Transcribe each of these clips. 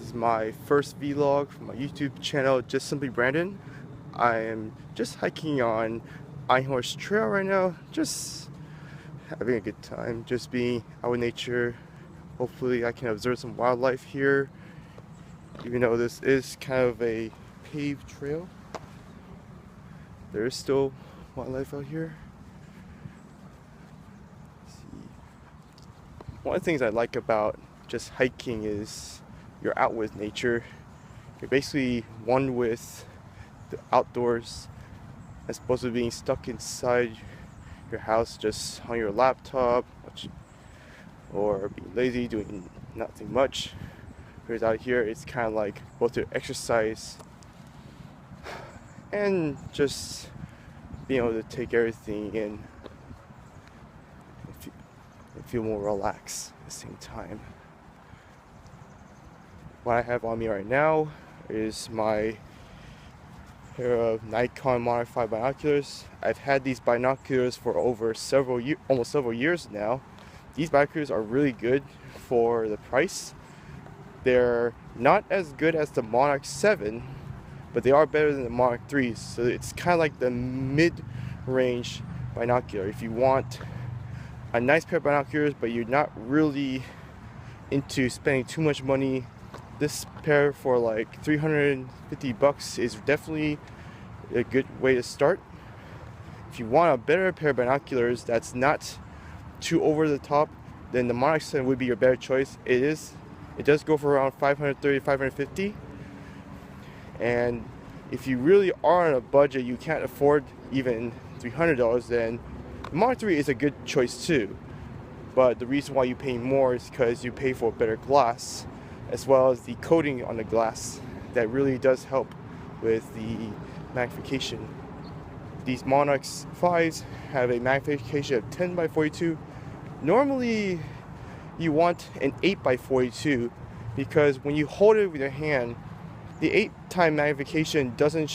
is my first vlog for my YouTube channel, Just Simply Brandon. I am just hiking on Einhorst Trail right now, just having a good time, just being out in nature. Hopefully I can observe some wildlife here, even though this is kind of a paved trail. There is still wildlife out here. Let's see. One of the things I like about just hiking is you're out with nature. You're basically one with the outdoors, as opposed to being stuck inside your house just on your laptop or being lazy doing nothing much. Whereas out here it's kind of like both to exercise and just being able to take everything in and feel more relaxed at the same time. What I have on me right now is my pair of Nikon Monarch 5 binoculars. I've had these binoculars for over almost several years now. These binoculars are really good for the price. They're not as good as the Monarch 7, but they are better than the Monarch 3. So it's kind of like the mid-range binocular. If you want a nice pair of binoculars, but you're not really into spending too much money, this pair for like 350 bucks is definitely a good way to start. If you want a better pair of binoculars that's not too over the top, then the Monarch 7 would be your better choice. It does go for around 530, 550. And if you really are on a budget, you can't afford even $300, then the Monarch 3 is a good choice too. But the reason why you pay more is because you pay for better glass, as well as the coating on the glass that really does help with the magnification. These Monarch 5s have a magnification of 10x42. Normally you want an 8x42 because when you hold it with your hand, the 8x magnification doesn't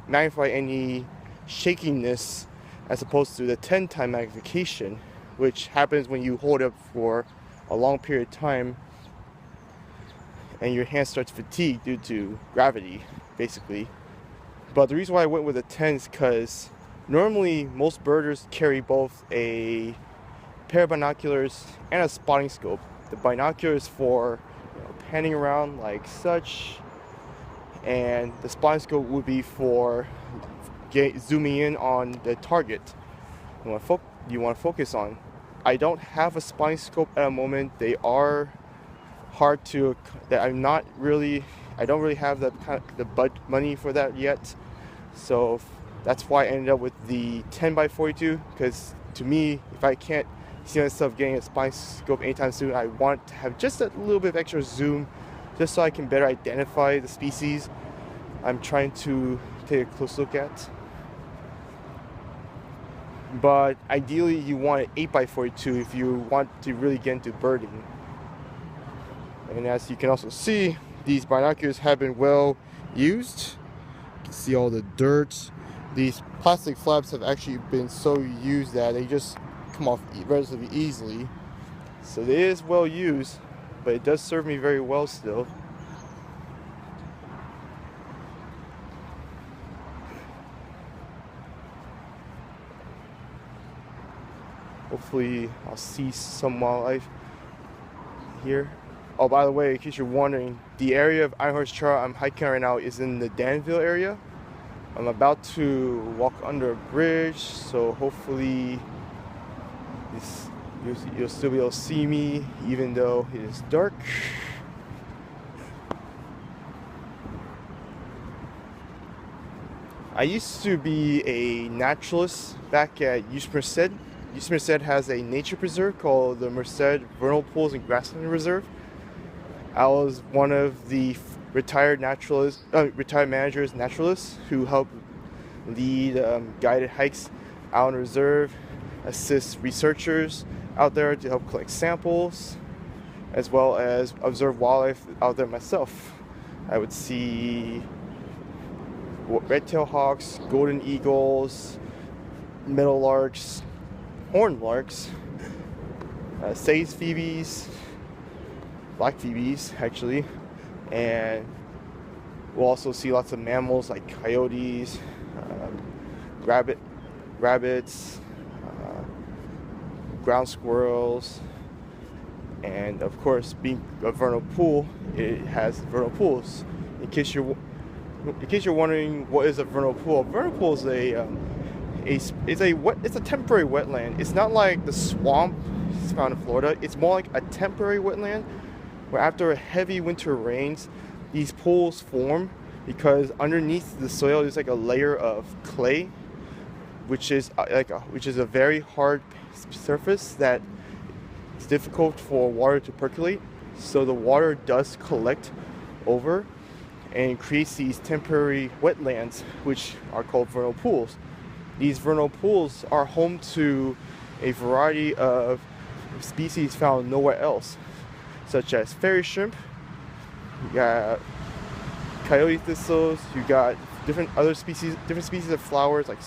magnify any shakiness as opposed to the 10x magnification, which happens when you hold it for a long period of time and your hand starts to fatigue due to gravity, basically. But the reason why I went with a 10 is because normally most birders carry both a pair of binoculars and a spotting scope. The binoculars for panning around like such, and the spotting scope would be for zooming in on the target you want to focus on. I don't have a spotting scope at the moment. They are hard to, I don't really have the money for that yet, so that's why I ended up with the 10x42, because to me, if I can't see myself getting a spotting scope anytime soon, I want to have just a little bit of extra zoom just so I can better identify the species I'm trying to take a close look at. But ideally you want an 8x42 if you want to really get into birding. And as you can also see, these binoculars have been well used. You can see all the dirt. These plastic flaps have actually been so used that they just come off relatively easily. So it is well used, but it does serve me very well still. Hopefully I'll see some wildlife here. Oh, by the way, in case you're wondering, the area of Einhorst Trail I'm hiking right now is in the Danville area. I'm about to walk under a bridge, so hopefully you'll still be able to see me even though it is dark. I used to be a naturalist back at East Merced. East Merced has a nature preserve called the Merced Vernal Pools and Grassland Reserve. I was one of the retired managers naturalists who help lead guided hikes out in the reserve, assist researchers out there to help collect samples, as well as observe wildlife out there myself. I would see red-tailed hawks, golden eagles, meadowlarks, horned larks, sage phoebes, black phoebes actually, and we'll also see lots of mammals like coyotes, rabbits, ground squirrels, and of course, being a vernal pool, it has vernal pools. In case you're wondering what is a vernal pool is it's a temporary wetland. It's not like the swamp found in Florida. It's more like a temporary wetland where after heavy winter rains, these pools form because underneath the soil is like a layer of clay, which is a very hard surface that it's difficult for water to percolate. So the water does collect over and creates these temporary wetlands, which are called vernal pools. These vernal pools are home to a variety of species found nowhere else, such as fairy shrimp, you got coyote thistles, you got different species of flowers like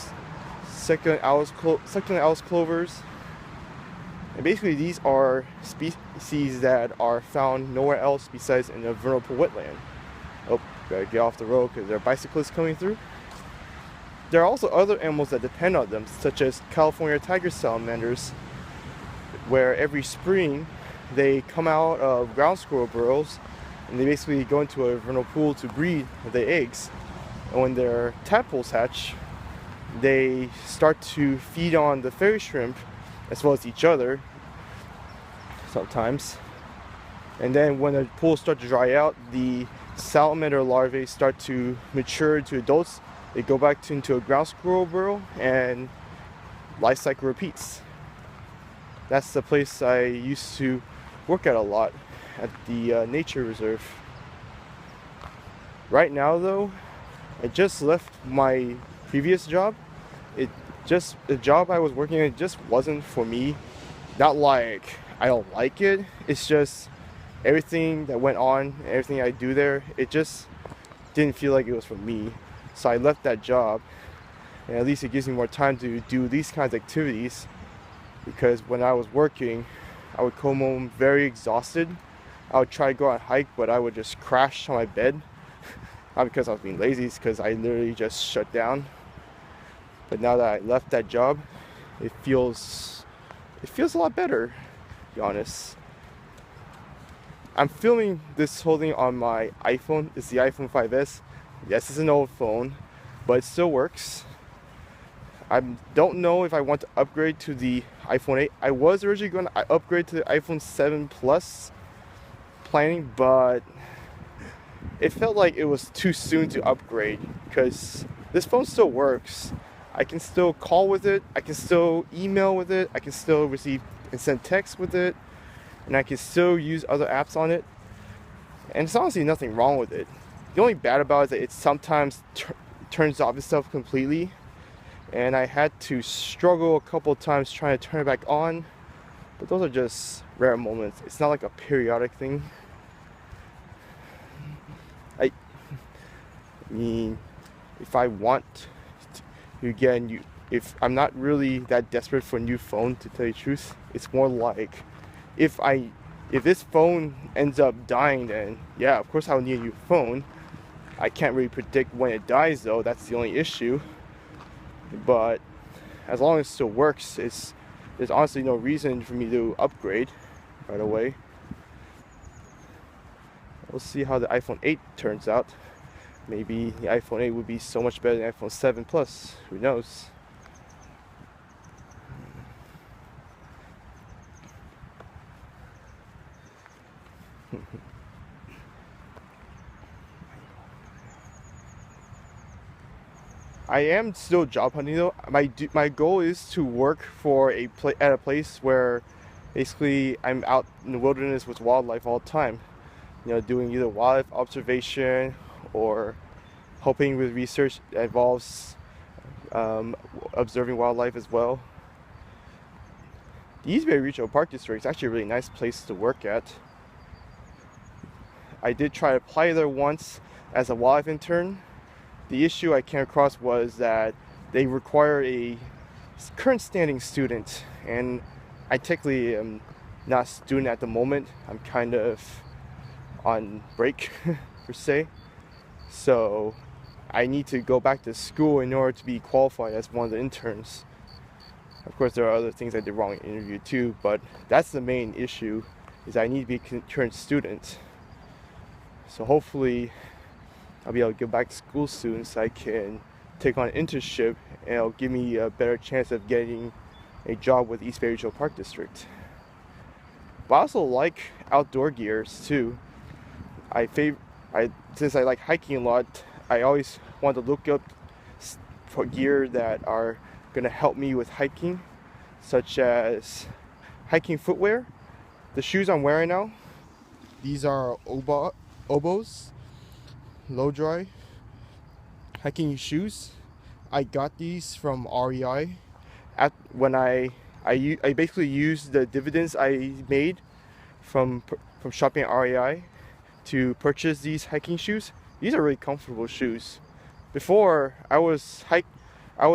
succulent Alice clovers. And basically these are species that are found nowhere else besides in a vernal pool wetland. Oh, gotta get off the road because there are bicyclists coming through. There are also other animals that depend on them, such as California tiger salamanders, where every spring they come out of ground squirrel burrows and they basically go into a vernal pool to breed the eggs. And when their tadpoles hatch, they start to feed on the fairy shrimp as well as each other sometimes. And then when the pools start to dry out, the salamander larvae start to mature to adults. They go back into a ground squirrel burrow and life cycle repeats. That's the place I used to work at a lot, at the nature reserve. Right now though, I just left my previous job. The job I was working in just wasn't for me. Not like I don't like it, it's just everything that went on, everything I do there, it just didn't feel like it was for me. So I left that job, and at least it gives me more time to do these kinds of activities, because when I was working, I would come home very exhausted. I would try to go on a hike, but I would just crash on my bed. Not because I was being lazy, it's because I literally just shut down. But now that I left that job, it feels a lot better, to be honest. I'm filming this whole thing on my iPhone. It's the iPhone 5S. Yes, it's an old phone, but it still works. I don't know if I want to upgrade to the iPhone 8. I was originally going to upgrade to the iPhone 7 Plus planning, but it felt like it was too soon to upgrade because this phone still works. I can still call with it, I can still email with it, I can still receive and send text with it, and I can still use other apps on it. And there's honestly nothing wrong with it. The only bad about it is that it sometimes turns off itself completely, and I had to struggle a couple of times trying to turn it back on, but those are just rare moments. It's not like a periodic thing. I mean, if I want to get a new, if I'm not really that desperate for a new phone, to tell you the truth, it's more like if this phone ends up dying, then yeah, of course I'll need a new phone. I can't really predict when it dies though, that's the only issue. But as long as it still works, there's honestly no reason for me to upgrade right away. We'll see how the iPhone 8 turns out. Maybe the iPhone 8 would be so much better than the iPhone 7 Plus. Who knows? I am still job hunting though. My goal is to work for at a place where basically I'm out in the wilderness with wildlife all the time. You know, doing either wildlife observation or helping with research that involves observing wildlife as well. The East Bay Regional Park District is actually a really nice place to work at. I did try to apply there once as a wildlife intern. The issue I came across was that they require a current standing student, and I technically am not a student at the moment. I'm kind of on break. per se. So I need to go back to school in order to be qualified as one of the interns. Of course, there are other things I did wrong in the interview too, but that's the main issue, is I need to be a current student. So hopefully I'll be able to go back to school soon so I can take on an internship, and it'll give me a better chance of getting a job with East Bay Regional Park District. But I also like outdoor gears too. Since I like hiking a lot, I always want to look up for gear that are going to help me with hiking, such as hiking footwear. The shoes I'm wearing now, these are Oboz low dry hiking shoes. I got these from REI when I basically used the dividends I made from shopping at REI to purchase these hiking shoes. These are really comfortable shoes. Before I was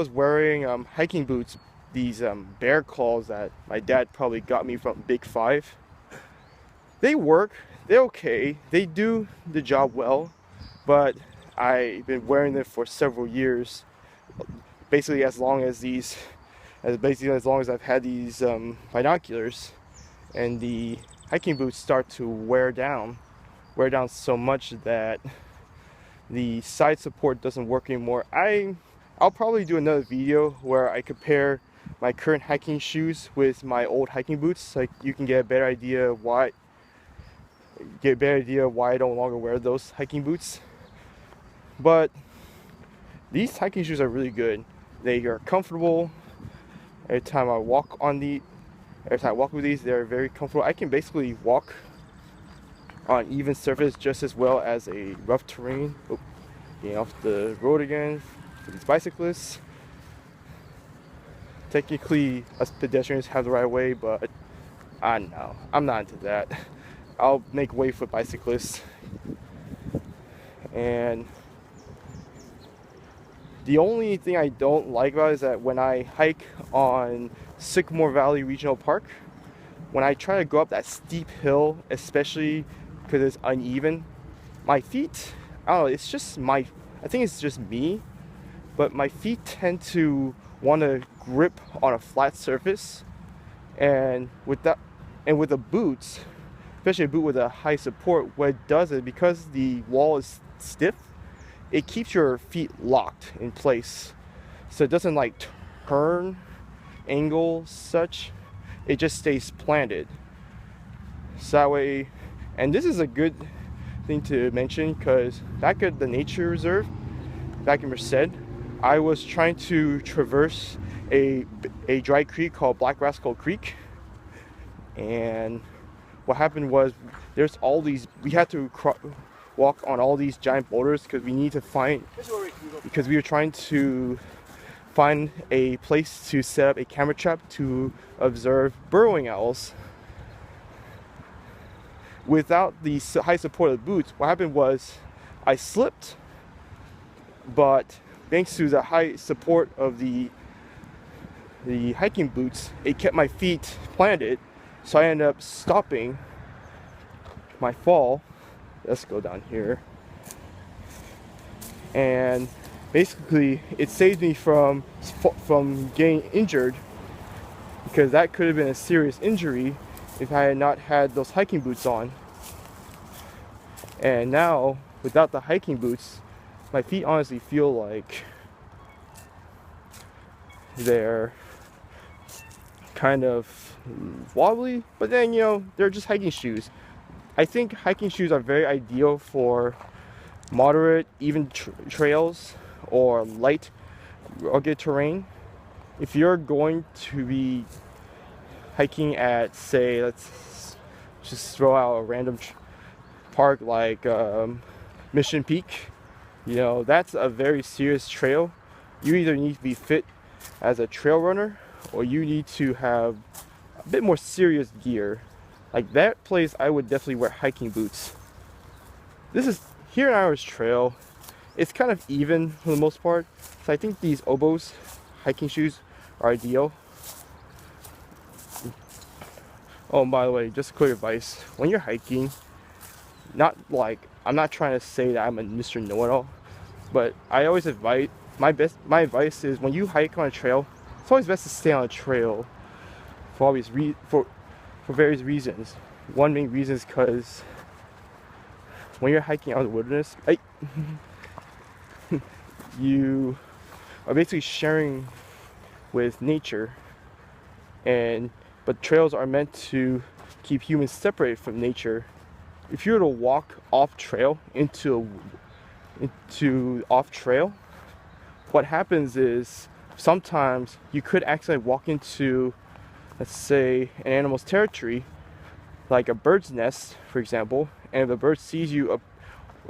wearing hiking boots, these bear claws that my dad probably got me from Big Five. They work, they're okay, they do the job well, but I've been wearing them for several years, basically as long as I've had these binoculars, and the hiking boots start to wear down so much that the side support doesn't work anymore. I'll probably do another video where I compare my current hiking shoes with my old hiking boots, so you can get a better idea why I don't longer wear those hiking boots. But these hiking shoes are really good. They are comfortable. Every time I walk with these, they're very comfortable. I can basically walk on even surface just as well as a rough terrain. Oh, getting off the road again for these bicyclists. Technically, us pedestrians have the right of way, but I don't know. I'm not into that. I'll make way for bicyclists. And the only thing I don't like about it is that when I hike on Sycamore Valley Regional Park, when I try to go up that steep hill, especially because it's uneven, my feet, I don't know, I think it's just me, but my feet tend to want to grip on a flat surface, and with the boots, especially a boot with a high support, what it does is, because the wall is stiff, it keeps your feet locked in place, so it doesn't like turn, angle, such. It just stays planted. So that way, and this is a good thing to mention, because back at the nature reserve, back in Merced, I was trying to traverse a dry creek called Black Rascal Creek, and what happened was we had to walk on all these giant boulders because we were trying to find a place to set up a camera trap to observe burrowing owls. Without the high support of the boots, what happened was I slipped, but thanks to the high support of the hiking boots, it kept my feet planted, so I ended up stopping my fall. Let's go down here. And basically, it saved me from getting injured, because that could have been a serious injury if I had not had those hiking boots on. And now, without the hiking boots, my feet honestly feel like they're kind of wobbly, but then, they're just hiking shoes. I think hiking shoes are very ideal for moderate, even trails or light, rugged terrain. If you're going to be hiking at, say, let's just throw out a random park like Mission Peak, that's a very serious trail. You either need to be fit as a trail runner, or you need to have a bit more serious gear. Like that place, I would definitely wear hiking boots. This is here in Irish Trail. It's kind of even for the most part, so I think these Oboz hiking shoes are ideal. Oh, and by the way, just a quick advice: when you're hiking, not like, I'm not trying to say that I'm a Mr. Know-it-all, but I always advise, my advice is when you hike on a trail, it's always best to stay on a trail for various reasons. One main reason is because when you're hiking out in the wilderness, you are basically sharing with nature, but trails are meant to keep humans separated from nature. If you were to walk off trail into off trail, what happens is sometimes you could accidentally walk into, let's say, an animal's territory, like a bird's nest, for example, and if the bird sees you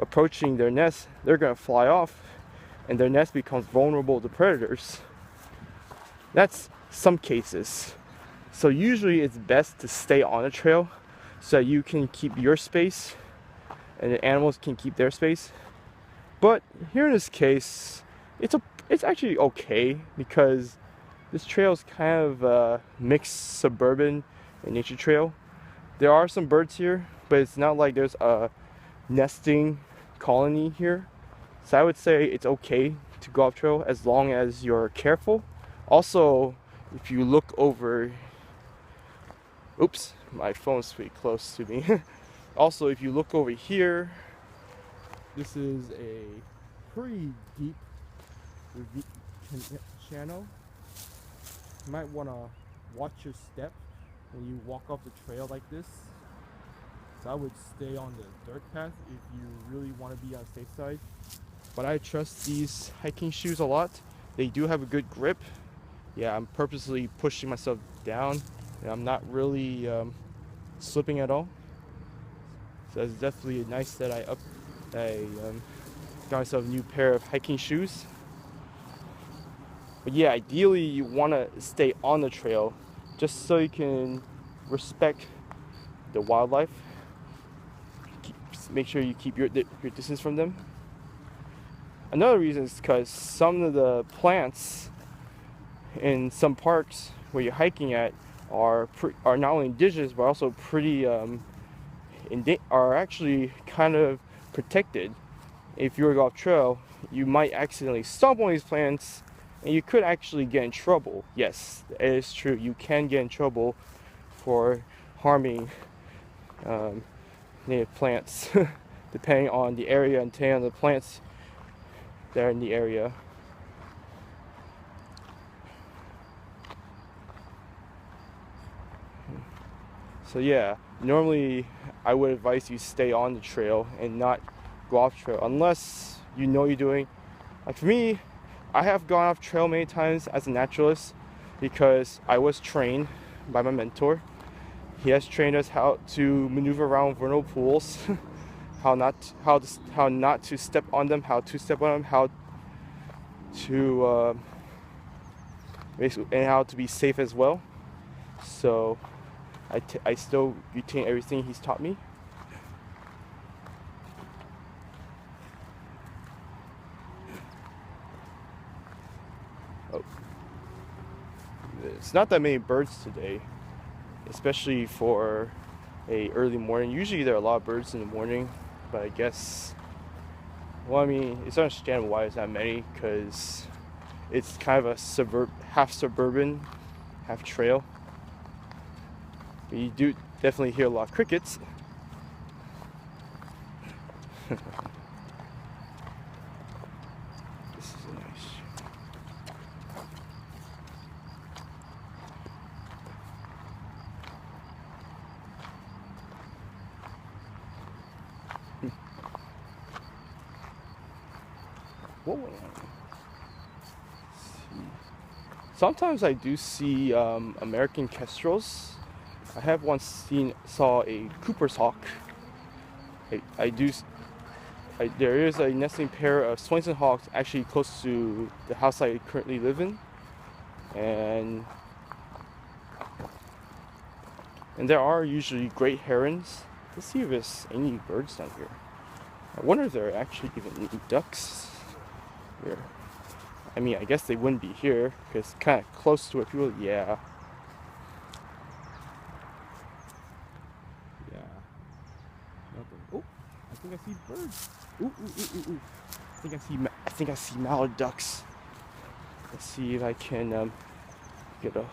approaching their nest, they're gonna fly off, and their nest becomes vulnerable to predators. That's some cases. So usually it's best to stay on a trail so that you can keep your space and the animals can keep their space. But here in this case, it's actually okay because this trail is kind of a mixed suburban and nature trail. There are some birds here, but it's not like there's a nesting colony here. So I would say it's okay to go off trail as long as you're careful. Also, if you look over, oops, my phone's pretty close to me. Also, if you look over here, this is a pretty deep channel. You might want to watch your step when you walk off the trail like this. So I would stay on the dirt path if you really want to be on the safe side. But I trust these hiking shoes a lot. They do have a good grip. Yeah, I'm purposely pushing myself down and I'm not really slipping at all. So it's definitely nice that I got myself a new pair of hiking shoes. But yeah, ideally you want to stay on the trail just so you can respect the wildlife. Make sure you keep your distance from them. Another reason is because some of the plants in some parks where you're hiking at are not only indigenous but also pretty are actually kind of protected. If you were to go off trail, you might accidentally stomp on these plants and you could actually get in trouble. Yes, it is true. You can get in trouble for harming native plants depending on the area and depending on the plants that are in the area. So yeah, normally I would advise you stay on the trail and not go off trail unless you know what you're doing. Like for me, I have gone off trail many times as a naturalist because I was trained by my mentor. He has trained us how to maneuver around vernal pools, how not to step on them, how to step on them, how to basically, and how to be safe as well. So I still retain everything he's taught me. Oh, it's not that many birds today, especially for a early morning. Usually there are a lot of birds in the morning, but I guess, well, I mean, it's understandable why there's not many because it's kind of a half suburban, half trail. But you do definitely hear a lot of crickets. This is nice. Whoa. Sometimes I do see American kestrels. I have once saw a Cooper's hawk. There is a nesting pair of Swainson hawks actually close to the house I currently live in, and there are usually great herons. Let's see if there's any birds down here. I wonder if there are actually even any ducks here. I mean, I guess they wouldn't be here because it's kind of close to where people. Yeah. Yeah. Nothing. Oh, think I see birds. Ooh, ooh, ooh, ooh, ooh. I think I see mallard ducks. Let's see if I can get a